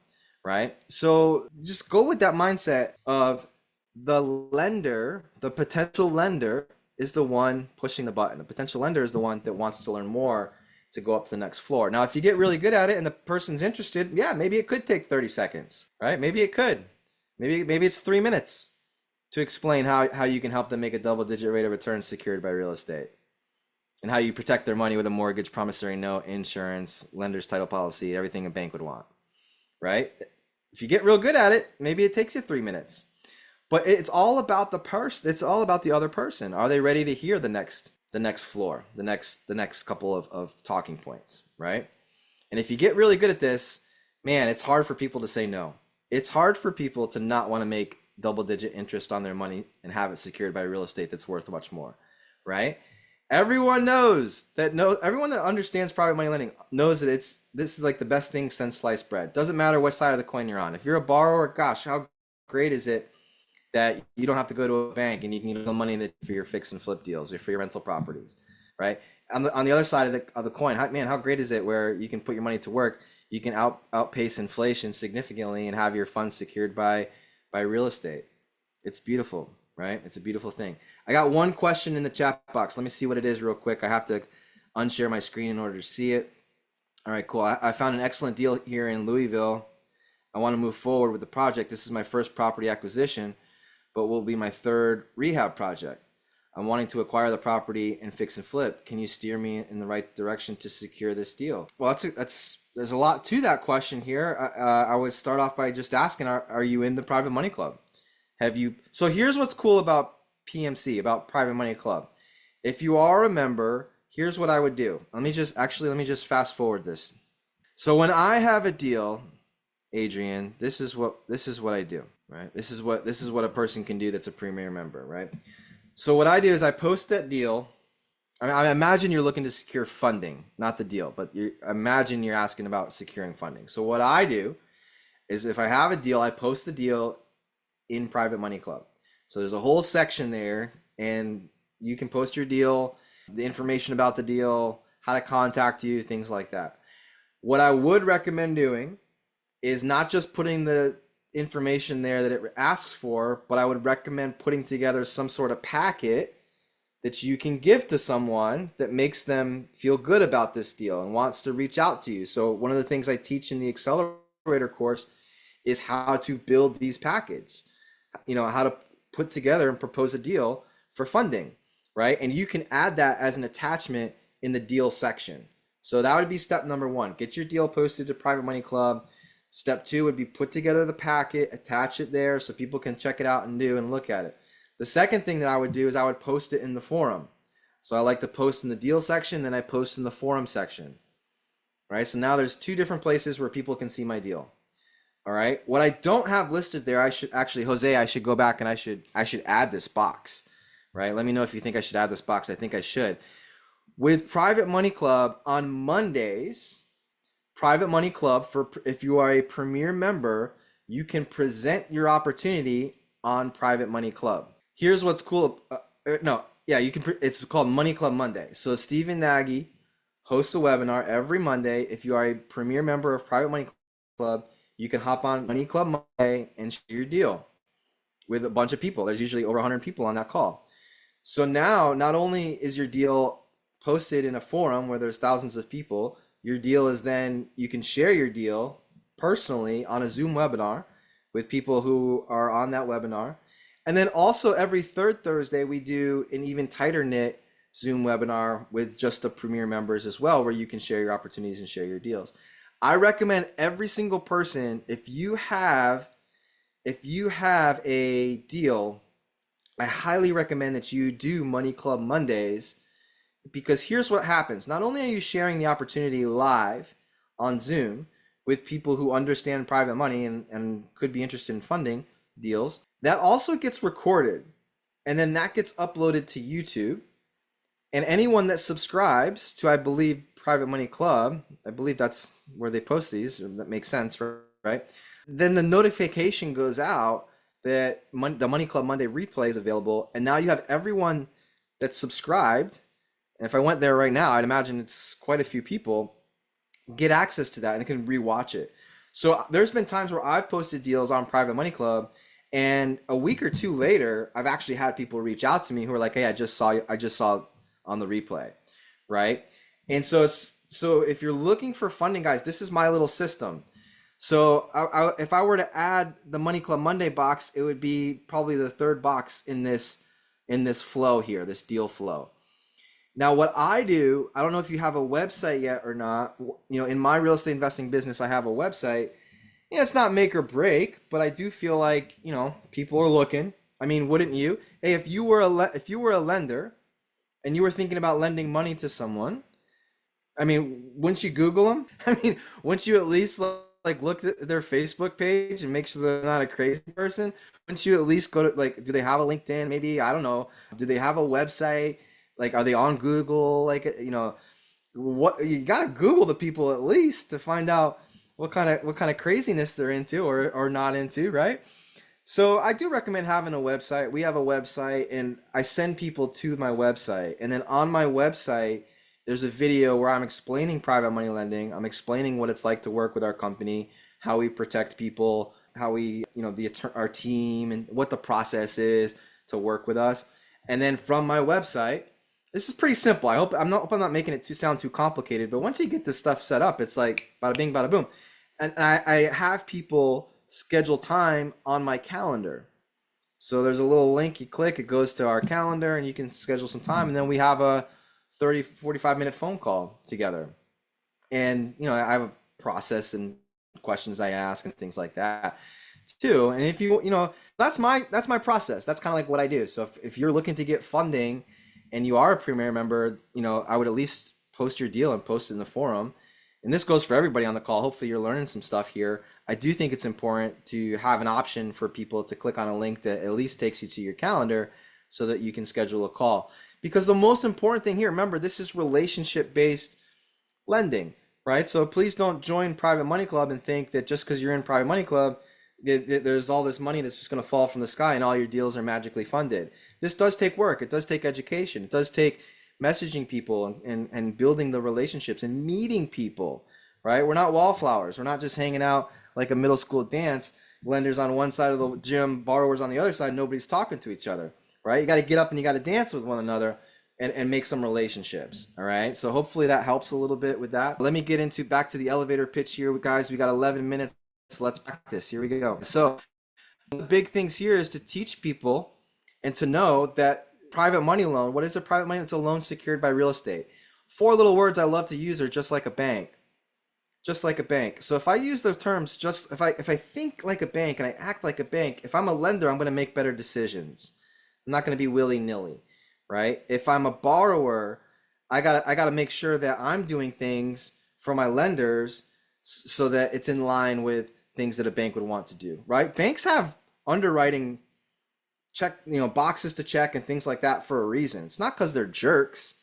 right? So just go with that mindset of the lender, the potential lender is the one pushing the button. The potential lender is the one that wants to learn more to go up to the next floor. Now, if you get really good at it and the person's interested, yeah, maybe it could take 30 seconds, right? Maybe it could. Maybe it's 3 minutes to explain how you can help them make a double-digit rate of return secured by real estate, and how you protect their money with a mortgage, promissory note, insurance, lender's title policy, everything a bank would want, right? If you get real good at it, maybe it takes you 3 minutes. But it's all about the person. It's all about the other person. Are they ready to hear the next floor, the next couple of talking points, right? And if you get really good at this, man, it's hard for people to say no. It's hard for people to not want to make double-digit interest on their money and have it secured by real estate that's worth much more, right? Everyone that understands private money lending knows that this is like the best thing since sliced bread. Doesn't matter what side of the coin you're on. If you're a borrower, gosh, how great is it that you don't have to go to a bank and you can get the money for your fix and flip deals or for your rental properties, right? On the other side of the coin, man, how great is it where you can put your money to work, you can outpace inflation significantly and have your funds secured by real estate. It's beautiful, right? It's a beautiful thing. I got one question in the chat box. Let me see what it is real quick. I have to unshare my screen in order to see it. All right, cool. I found an excellent deal here in Louisville. I want to move forward with the project. This is my first property acquisition, but will be my third rehab project. I'm wanting to acquire the property and fix and flip. Can you steer me in the right direction to secure this deal? Well, there's a lot to that question here. I would start off by just asking, are you in the private money club? So here's what's cool about PMC, about private money club. If you are a member, here's what I would do. Let me just fast forward this. So when I have a deal, Adrian, this is what I do, right? This is what a person can do that's a premier member, right? So what I do is I post that deal. I imagine you're looking to secure funding, not the deal, but imagine you're asking about securing funding. So what I do is if I have a deal, I post the deal in Private Money Club. So there's a whole section there, and you can post your deal, the information about the deal, how to contact you, things like that. What I would recommend doing is not just putting the information there that it asks for, but I would recommend putting together some sort of packet that you can give to someone that makes them feel good about this deal and wants to reach out to you. So one of the things I teach in the accelerator course is how to build these packets, how to put together and propose a deal for funding, right? And you can add that as an attachment in the deal section. So that would be step number one. Get your deal posted to Private Money Club. Step two would be put together the packet, attach it there so people can check it out and look at it. The second thing that I would do is I would post it in the forum. So I like to post in the deal section, then I post in the forum section. All right, so now there's two different places where people can see my deal. All right, what I don't have listed there, I should go back and I should add this box, right? Let me know if you think I should add this box. I think I should. With Private Money Club on Mondays, Private Money Club, if you are a premier member, you can present your opportunity on Private Money Club. Here's what's cool. It's called Money Club Monday. So Stephen Nagy hosts a webinar every Monday. If you are a premier member of Private Money Club, you can hop on Money Club Monday and share your deal with a bunch of people. There's usually over 100 people on that call. So now, not only is your deal posted in a forum where there's thousands of people, your deal is then, you can share your deal personally on a Zoom webinar with people who are on that webinar. And then also every third Thursday, we do an even tighter knit Zoom webinar with just the premier members as well, where you can share your opportunities and share your deals. I recommend every single person, if you have a deal, I highly recommend that you do Money Club Mondays, because here's what happens. Not only are you sharing the opportunity live on Zoom with people who understand private money and could be interested in funding deals, that also gets recorded, and then that gets uploaded to YouTube. And anyone that subscribes to, I believe, Private Money Club, I believe that's where they post these, or that makes sense, right? Then the notification goes out that the Money Club Monday replay is available, and now you have everyone that's subscribed. And if I went there right now, I'd imagine it's quite a few people get access to that and can rewatch it. So there's been times where I've posted deals on Private Money Club, and a week or two later, I've actually had people reach out to me who are like, "Hey, I just saw on the replay," right? And so if you're looking for funding, guys, this is my little system. So if I were to add the Money Club Monday box, it would be probably the third box in this flow here, this deal flow. Now, what I do, I don't know if you have a website yet or not. In my real estate investing business, I have a website. It's not make or break, but I do feel like, people are looking. I mean, wouldn't you? Hey, if you were a lender and you were thinking about lending money to someone, I mean, wouldn't you Google them? I mean, wouldn't you at least look at their Facebook page and make sure they're not a crazy person? Wouldn't you at least go to, do they have a LinkedIn? Maybe, I don't know. Do they have a website? Are they on Google? What, you gotta Google the people at least to find out what kind of craziness they're into or not into, right? So I do recommend having a website. We have a website, and I send people to my website. And then on my website, there's a video where I'm explaining private money lending. I'm explaining what it's like to work with our company, how we protect people, how we, our team, and what the process is to work with us. And then from my website, this is pretty simple. I hope I'm not making it sound too complicated, but once you get this stuff set up, it's like bada bing, bada boom. And I have people schedule time on my calendar. So there's a little link you click, it goes to our calendar, and you can schedule some time, and then we have a 30, 45-minute phone call together. And I have a process and questions I ask and things like that too. And if that's my process. That's kind of like what I do. So if you're looking to get funding and you are a Premier member, I would at least post your deal and post it in the forum. And this goes for everybody on the call. Hopefully you're learning some stuff here. I do think it's important to have an option for people to click on a link that at least takes you to your calendar so that you can schedule a call. Because the most important thing here, remember, this is relationship-based lending, right? So please don't join Private Money Club and think that just because you're in Private Money Club, there's all this money that's just going to fall from the sky and all your deals are magically funded. This does take work. It does take education. It does take messaging people and building the relationships and meeting people, right? We're not wallflowers. We're not just hanging out like a middle school dance, lenders on one side of the gym, borrowers on the other side, nobody's talking to each other, right? You got to get up and you got to dance with one another and make some relationships, all right? So hopefully that helps a little bit with that. Let me get back to the elevator pitch here, guys. We got 11 minutes. Let's practice. Here we go. So the big things here is to teach people and to know that private money loan, what is a private money? It's a loan secured by real estate. 4 little words I love to use are just like a bank. Just like a bank. So if I use the terms if I think like a bank and I act like a bank, if I'm a lender, I'm going to make better decisions. I'm not going to be willy-nilly, right? If I'm a borrower, I got to make sure that I'm doing things for my lenders so that it's in line with things that a bank would want to do, right? Banks have underwriting check, boxes to check and things like that for a reason. It's not because they're jerks.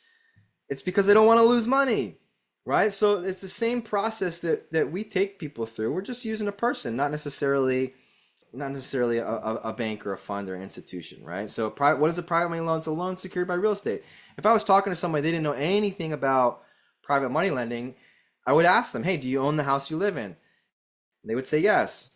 It's because they don't want to lose money, right? So it's the same process that we take people through. We're just using a person, not necessarily a bank or a fund or institution, right? So what is a private money loan? It's a loan secured by real estate. If I was talking to somebody, they didn't know anything about private money lending, I would ask them, hey, do you own the house you live in? They would say yes.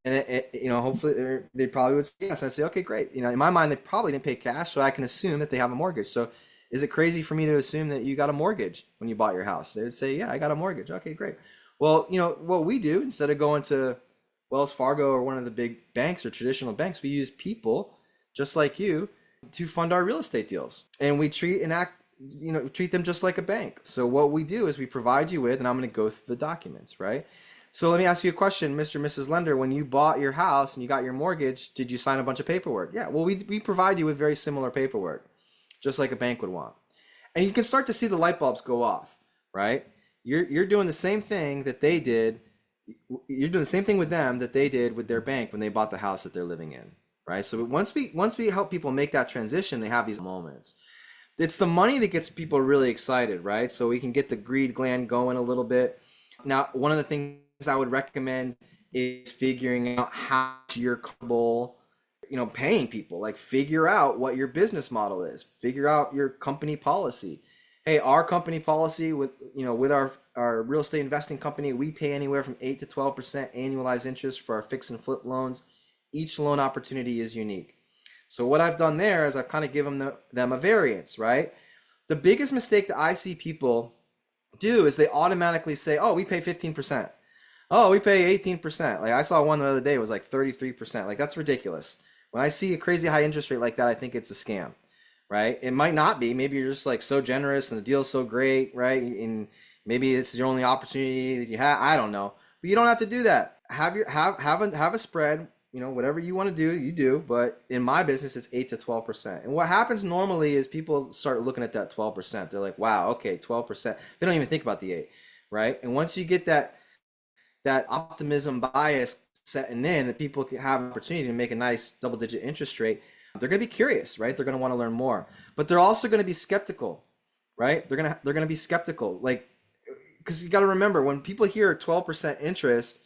And hopefully they probably would say yes. I'd say, okay, great. In my mind, they probably didn't pay cash, so I can assume that they have a mortgage. So is it crazy for me to assume that you got a mortgage when you bought your house? They would say, yeah, I got a mortgage. Okay, great. Well, what we do, instead of going to Wells Fargo or one of the big banks or traditional banks, we use people just like you to fund our real estate deals. And we treat them just like a bank. So what we do is we provide you with, and I'm going to go through the documents, right? So let me ask you a question, Mr. and Mrs. Lender. When you bought your house and you got your mortgage, did you sign a bunch of paperwork? Yeah, well, we provide you with very similar paperwork, just like a bank would want. And you can start to see the light bulbs go off, right? You're doing the same thing that they did. You're doing the same thing with them that they did with their bank when they bought the house that they're living in, right? So once we help people make that transition, they have these moments. It's the money that gets people really excited, right? So we can get the greed gland going a little bit. Now, one of the things I would recommend is figuring out how you're comfortable, paying people. Like, figure out what your business model is. Figure out your company policy. Hey, our company policy with our real estate investing company, we pay anywhere from 8 to 12% annualized interest for our fix and flip loans. Each loan opportunity is unique. So what I've done there is I've kind of given them a variance, right? The biggest mistake that I see people do is they automatically say, oh, we pay 15%. Oh, we pay 18%. Like, I saw one the other day, it was like 33%. Like, that's ridiculous. When I see a crazy high interest rate like that, I think it's a scam, right? It might not be. Maybe you're just like so generous and the deal's so great, right? And maybe it's your only opportunity that you have. I don't know. But you don't have to do that. Have a spread, whatever you want to do, you do. But in my business, it's 8 to 12%. And what happens normally is people start looking at that 12%. They're like, wow, okay, 12%. They don't even think about the 8, right? And once you get that optimism bias setting in, that people can have an opportunity to make a nice double-digit interest rate, they're going to be curious, right? They're going to want to learn more, but they're also going to be skeptical, right? They're going to be skeptical, like, because you got to remember, when people hear 12% interest,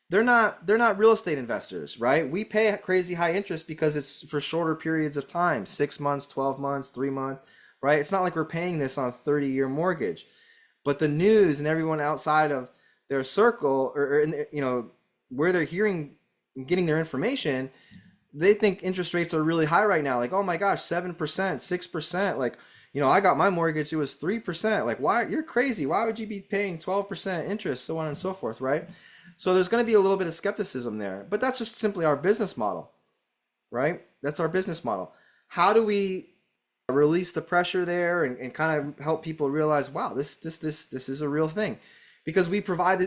they're not real estate investors, right? We pay crazy high interest because it's for shorter periods of time, 6 months, 12 months, 3 months, right? It's not like we're paying this on a 30-year mortgage. But the news and everyone outside of their circle, or where they're hearing and getting their information, they think interest rates are really high right now. Like, oh my gosh, 7%, 6%. Like, I got my mortgage, it was 3%. Like, why? You're crazy. Why would you be paying 12% interest, so on and so forth, right? So there's going to be a little bit of skepticism there, but that's just simply our business model, right? That's our business model. How do we release the pressure there and kind of help people realize, wow, this is a real thing, because we provide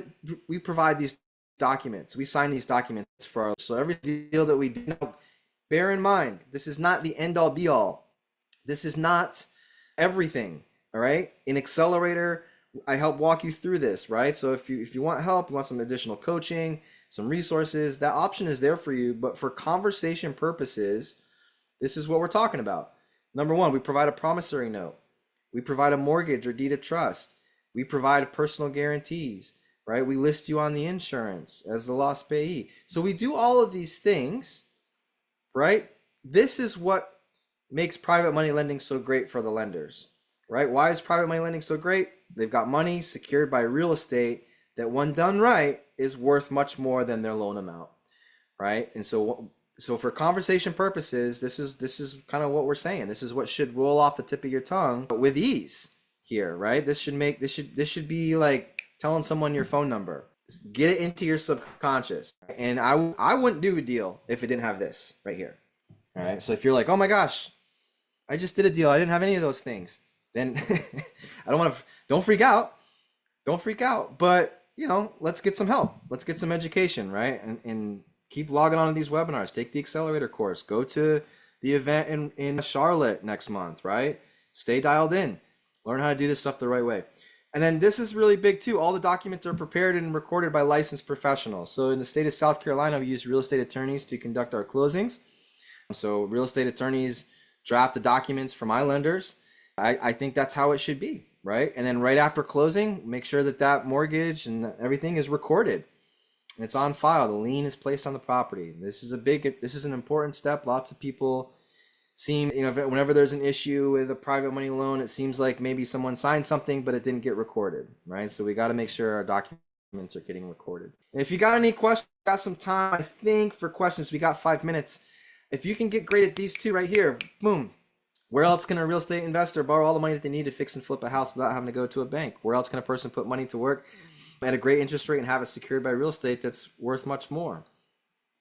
these documents. We sign these documents for our, so every deal that we do. Bear in mind, this is not the end all be all. This is not everything. All right. In Accelerator, I help walk you through this, right? So if you want help, you want some additional coaching, some resources, that option is there for you. But for conversation purposes, this is what we're talking about. Number one, we provide a promissory note. We provide a mortgage or deed of trust. We provide personal guarantees, right? We list you on the insurance as the lost payee. So we do all of these things, right? This is what makes private money lending so great for the lenders, right? Why is private money lending so great? They've got money secured by real estate that, when done right, is worth much more than their loan amount, right? And so for conversation purposes, this is kind of what we're saying. This is what should roll off the tip of your tongue with ease here, right? This should be like telling someone your phone number. Get it into your subconscious. And I wouldn't do a deal if it didn't have this right here. All right. So if you're like, oh my gosh, I just did a deal, I didn't have any of those things, then don't freak out. Don't freak out. But let's get some help. Let's get some education, right? And keep logging on to these webinars. Take the Accelerator course. Go to the event in Charlotte next month, right? Stay dialed in. Learn how to do this stuff the right way. And then this is really big too. All the documents are prepared and recorded by licensed professionals. So in the state of South Carolina, we use real estate attorneys to conduct our closings. So real estate attorneys draft the documents for my lenders. I think that's how it should be, right? And then right after closing, make sure that mortgage and everything is recorded and it's on file. The lien is placed on the property. This is an important step. Lots of people seem, whenever there's an issue with a private money loan, it seems like maybe someone signed something, but it didn't get recorded, right? So we got to make sure our documents are getting recorded. And if you got any questions, got some time, I think, for questions. We got 5 minutes. If you can get great at these two right here, boom. Where else can a real estate investor borrow all the money that they need to fix and flip a house without having to go to a bank? Where else can a person put money to work at a great interest rate and have it secured by real estate that's worth much more,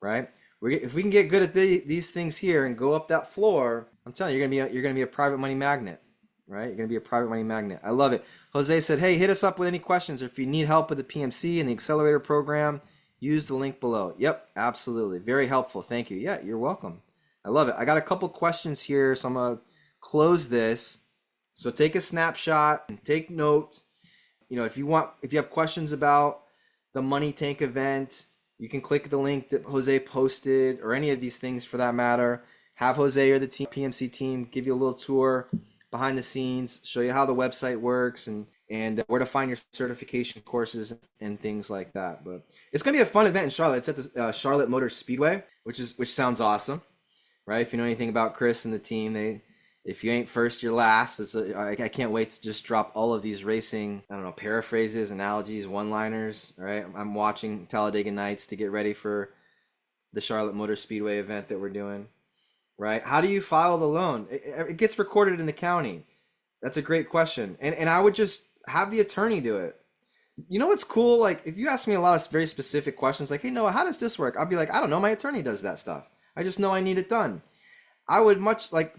right? If we can get good at these things here and go up that floor, I'm telling you, you're gonna be a private money magnet, right? You're gonna be a private money magnet. I love it. Jose said, hey, hit us up with any questions, or if you need help with the PMC and the Accelerator program, use the link below. Yep, absolutely. Very helpful. Thank you. Yeah, you're welcome. I love it. I got a couple questions here, so I'm gonna close this. So take a snapshot and take note. If you have questions about the Money Tank event, you can click the link that Jose posted, or any of these things for that matter. Have Jose or the PMC team give you a little tour behind the scenes, show you how the website works and where to find your certification courses and things like that. But it's gonna be a fun event in Charlotte. It's at the Charlotte Motor Speedway, which sounds awesome, right? If you know anything about Chris and the team, if you ain't first, you're last. I can't wait to just drop all of these racing, paraphrases, analogies, one-liners, right? I'm watching Talladega Nights to get ready for the Charlotte Motor Speedway event that we're doing, right? How do you file the loan? It gets recorded in the county. That's a great question. And I would just have the attorney do it. You know what's cool? Like, if you ask me a lot of very specific questions, like, hey, Noah, how does this work? I'll be like, I don't know. My attorney does that stuff. I just know I need it done. I would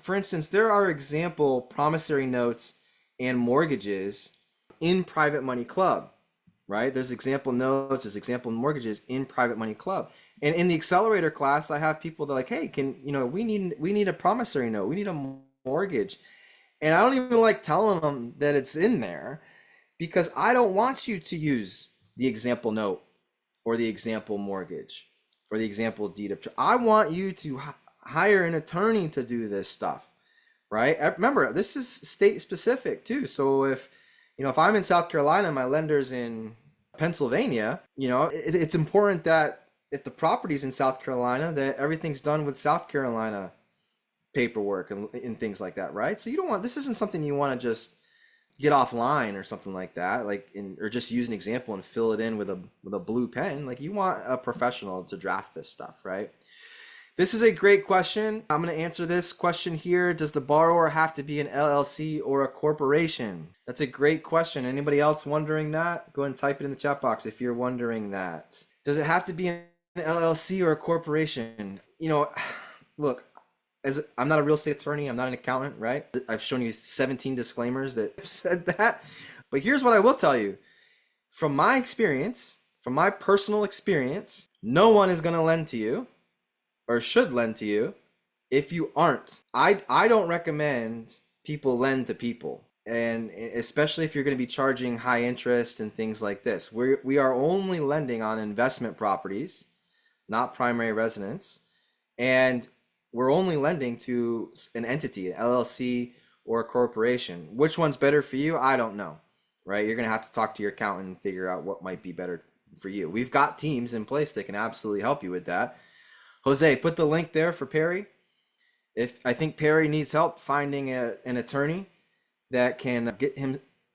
for instance, there are example promissory notes and mortgages in Private Money Club, right? There's example notes, there's example mortgages in Private Money Club. And in the Accelerator class, I have people that are like, hey, we need a promissory note, we need a mortgage. And I don't even like telling them that it's in there, because I don't want you to use the example note or the example mortgage or the example deed of trust. I want you to hire an attorney to do this stuff, right? Remember, this is state specific too. So if I'm in South Carolina, my lender's in Pennsylvania, it's important that if the property's in South Carolina, that everything's done with South Carolina paperwork and things like that, right? So this isn't something you want to just get offline or something like that, or just use an example and fill it in with a blue pen. Like, you want a professional to draft this stuff, right? This is a great question. I'm going to answer this question here. Does the borrower have to be an LLC or a corporation? That's a great question. Anybody else wondering that? Go ahead and type it in the chat box if you're wondering that. Does it have to be an LLC or a corporation? Look, as I'm not a real estate attorney, I'm not an accountant, right? I've shown you 17 disclaimers that have said that. But here's what I will tell you. From my experience, from my personal experience, no one is going to lend to you or should lend to you if you aren't. I don't recommend people lend to people. And especially if you're going to be charging high interest and things like this. We are only lending on investment properties, not primary residence. And we're only lending to an entity, an LLC or a corporation. Which one's better for you? I don't know, right? You're going to have to talk to your accountant and figure out what might be better for you. We've got teams in place that can absolutely help you with that. Jose, put the link there for Perry. If I think Perry needs help finding an attorney that can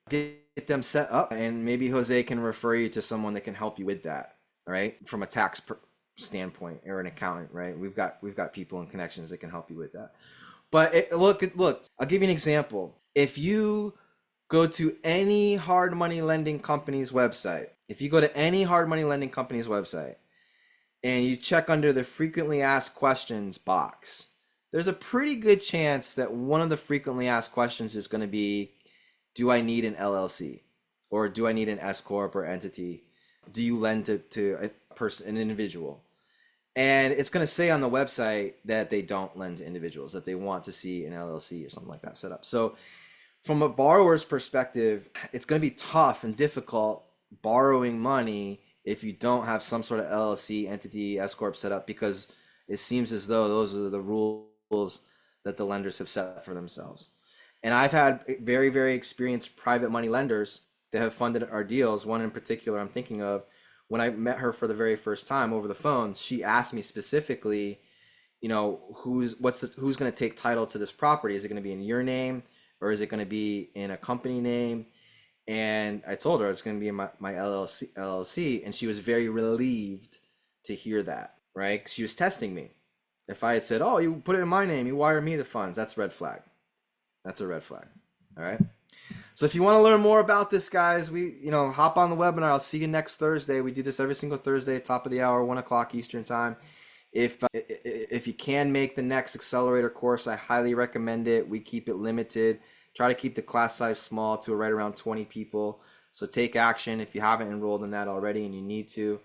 get them set up, and maybe Jose can refer you to someone that can help you with that, right? From a tax standpoint or an accountant, right? We've got people and connections that can help you with that. But look, I'll give you an example. If you go to any hard money lending company's website, and you check under the frequently asked questions box, there's a pretty good chance that one of the frequently asked questions is going to be, do I need an LLC? Or do I need an S Corp or entity? Do you lend to a person, an individual? And it's going to say on the website that they don't lend to individuals, that they want to see an LLC or something like that set up. So from a borrower's perspective, it's going to be tough and difficult borrowing money if you don't have some sort of LLC, entity, S Corp set up, because it seems as though those are the rules that the lenders have set for themselves. And I've had very, very experienced private money lenders that have funded our deals. One in particular I'm thinking of, when I met her for the very first time over the phone, she asked me specifically, you know, who's going to take title to this property? Is it going to be in your name, or is it going to be in a company name? And I told her it's going to be in my LLC, and she was very relieved to hear that, right? She was testing me. If I had said, oh, you put it in my name, you wire me the funds, that's a red flag. That's a red flag. All right. So if you want to learn more about this, guys, hop on the webinar. I'll see you next Thursday. We do this every single Thursday, top of the hour, 1 o'clock Eastern time. If you can make the next accelerator course, I highly recommend it. We keep it limited. Try to keep the class size small to right around 20 people. So take action if you haven't enrolled in that already and you need to.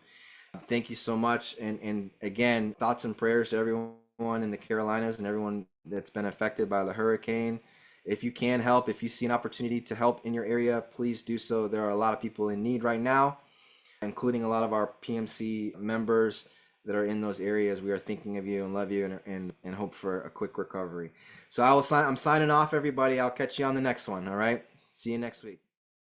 Thank you so much. And again, thoughts and prayers to everyone in the Carolinas and everyone that's been affected by the hurricane. If you can help, if you see an opportunity to help in your area, please do so. There are a lot of people in need right now, including a lot of our PMC members that are in those areas. We are thinking of you and love you and hope for a quick recovery. So I'm signing off, everybody. I'll catch you on the next one. All right. See you next week.